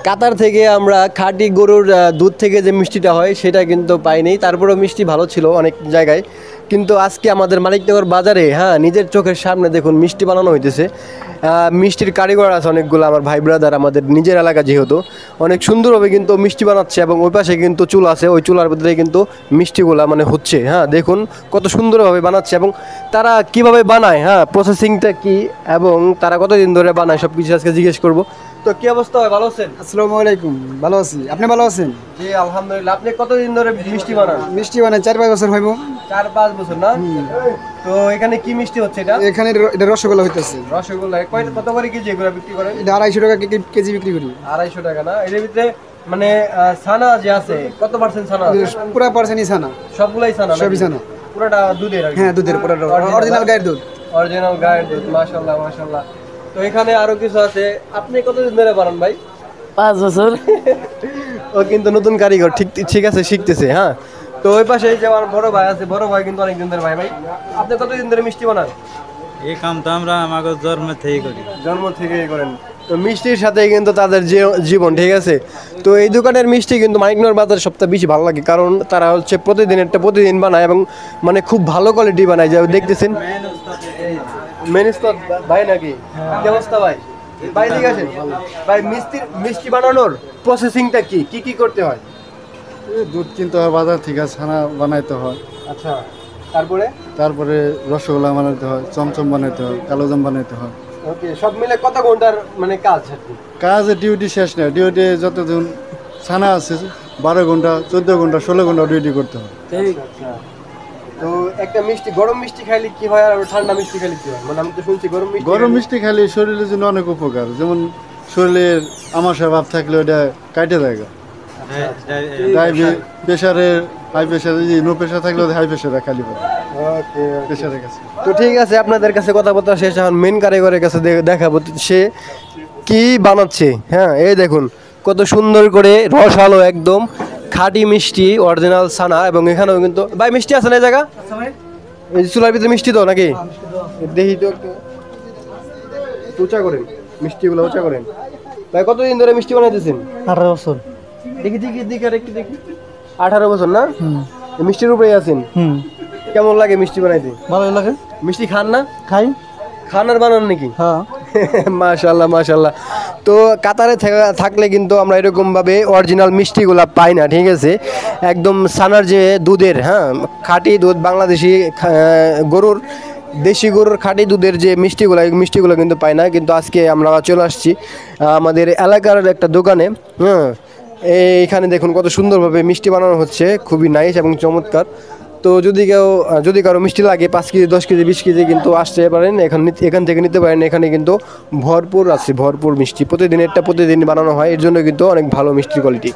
কাতার থেকে আমরা খাঁটি গরুর দুধ থেকে যে মিষ্টিটা হয় সেটা কিন্তু পাইনি, তারপরেও মিষ্টি ভালো ছিল অনেক জায়গায়। কিন্তু আজকে আমাদের মানিকনগর বাজারে হ্যাঁ নিজের চোখের সামনে দেখুন মিষ্টি বানানো হইতেছে। মিষ্টির কারিগর আছে অনেকগুলো, আমার ভাই ব্রাদার, আমাদের নিজের এলাকা যেহেতু অনেক সুন্দরভাবে কিন্তু মিষ্টি বানাচ্ছে, এবং ওই পাশে কিন্তু চুল আছে, ওই চুলার ভিতরে কিন্তু মিষ্টিগুলা মানে হচ্ছে। হ্যাঁ দেখুন কত সুন্দরভাবে বানাচ্ছে, এবং তারা কিভাবে বানায়, হ্যাঁ প্রসেসিংটা কি এবং তারা কতদিন ধরে বানায় সব কিছু আজকে জিজ্ঞেস করবো। তো কি অবস্থা হয়, ভালো আছেন? আসসালামু আলাইকুম, ভালো আছি। আপনি ভালো আছেন? জি আলহামদুলিল্লাহ। আপনি কতদিন ধরে মিষ্টি বানান? মিষ্টি মানে 4-5 বছর হইব। 4-5 বছর না? তো এখানে কি মিষ্টি হচ্ছে এটা? এখানে এটা রসগোল্লা হইতেছে। রসগোল্লা কত করে কেজি এগুলো বিক্রি করেন? এটা 250 টাকা কেজি বিক্রি করি। 250 টাকা না? এর ভিতরে মানে ছানা যে আছে কত পার্সেন্ট ছানা আছে? পুরা পার্সেন্টই ছানা। সবগুলাই ছানা? সবই ছানা। পুরোটা দুধের? হ্যাঁ দুধের, পুরোটা অরিজিনাল গায়ের দুধ। অরিজিনাল গায়ের দুধ, মাশাআল্লাহ মাশাআল্লাহ। তো এখানে আরো কিছু আছে। আপনি কতদিন ধরে বানান ভাই? 5 বছর। ও কিন্তু নতুন কারিগর, ঠিক ঠিক আছে, শিখতেছে। হ্যাঁ তো ওই পাশে এই যে আমার বড় ভাই আছে, বড় ভাই কিন্তু অনেকদিন ধরে। ভাই আপনি কতদিন ধরে মিষ্টি বানান? এই কাম তো আমরা আমাকে জন্ম থেকেই করি। জন্ম থেকেই করেন? তো মিষ্টির সাথে কিন্তু তাদের যে জীবন, ঠিক আছে। তো এই দোকানের মিষ্টি কিন্তু মানিকনগর বাজার সবচেয়ে বেশি ভালো লাগে, কারণ তারা হচ্ছে প্রতিদিন বানায়, এবং মানে খুব ভালো কোয়ালিটি বানায়। যা দেখতেছেন মেন উস্তাদ ভাই নাকি? কি অবস্থা ভাই? ভাই ঠিক আছে ভাই, মিষ্টি বানানোর প্রসেসিংটা কি কি কি করতে হয়? দুধ কিনতে হয় বাজার থেকে, ছানা বানাইতে হয়, আচ্ছা, তারপরে তারপরে রসগোল্লা বানাইতে হয়, চমচম বানাইতে হয়, কালোজাম বানাইতে হয়। ওকে, সব মিলে কত ঘন্টার মানে কাজ আর কি? কাজে ডিউটি শেষ নেই, ডিউটি যতদিন ছানা আছে 12 ঘন্টা, 14 ঘন্টা, 16 ঘন্টা ডিউটি করতে হয়। আচ্ছা। তো একটা মিষ্টি, গরম মিষ্টি খাইলে কি হয় আর ঠান্ডা মিষ্টি খাইলে কি হয়? মানে আমি তো শুনছি গরম মিষ্টি খাইলে শরীরের জন্য অনেক উপকার, যেমন শরীরের আমাশা ভাব থাকলে ওটা কাটে যায়। প্রেশারের, হাই প্রেশার, নো প্রেশার থাকলে হাই প্রেশারে খালি পড়ে প্রেশারের কাছে। তো ঠিক আছে, আপনাদের কাছে কথাবার্তা শেষ, এখন মেন কারিগরের কাছে দেখাবো সে কি বানাচ্ছে। হ্যাঁ এই দেখুন কত সুন্দর করে রসালো একদম খাঁটি মিষ্টি, অরিজিনাল ছানা, এবং এখানেও কিন্তু ভাই মিষ্টি আছে না এই জায়গা? এই চুলার ভিতরে মিষ্টি তো নাকি? দেখি তো একটু উঁচা করেন, মিষ্টিগুলো উঁচা করেন। ভাই কতদিন ধরে মিষ্টি বানাইতেছেন? 18 বছর। দেখি দেখি দেখি আর একটু দেখি। 18 বছর না? এই মিষ্টির উপরেই আছেন? কেমন লাগে মিষ্টি বানাইতে? ভালো লাগে। মিষ্টি খান না? খাই। খান আর বানান নাকি? হ্যাঁ। মাশাআল্লাহ মাশাআল্লাহ। তো কাতারে থাকলে কিন্তু আমরা এরকম ভাবে অরিজিনাল মিষ্টিগুলা পাই না, ঠিক আছে। একদম সানার যে দুধের, হ্যাঁ খাঁটি দুধ, বাংলাদেশি গরুর, দেশি গরুর খাঁটি দুধের যে মিষ্টিগুলো, এই মিষ্টিগুলো কিন্তু পাই না। কিন্তু আজকে আমরা চলে আসছি আমাদের এলাকার একটা দোকানে। হ্যাঁ এইখানে দেখুন কত সুন্দরভাবে মিষ্টি বানানো হচ্ছে, খুবই নাইস এবং চমৎকার। তো যদি কারো মিষ্টি লাগে 5 কেজি, 10 কেজি, 20 কেজি কিন্তু আসতে পারেন, এখান থেকে নিতে পারেন। এখানে কিন্তু ভরপুর আছে, ভরপুর মিষ্টি, প্রতিদিন বানানো হয়, এর জন্য কিন্তু অনেক ভালো মিষ্টির কোয়ালিটি।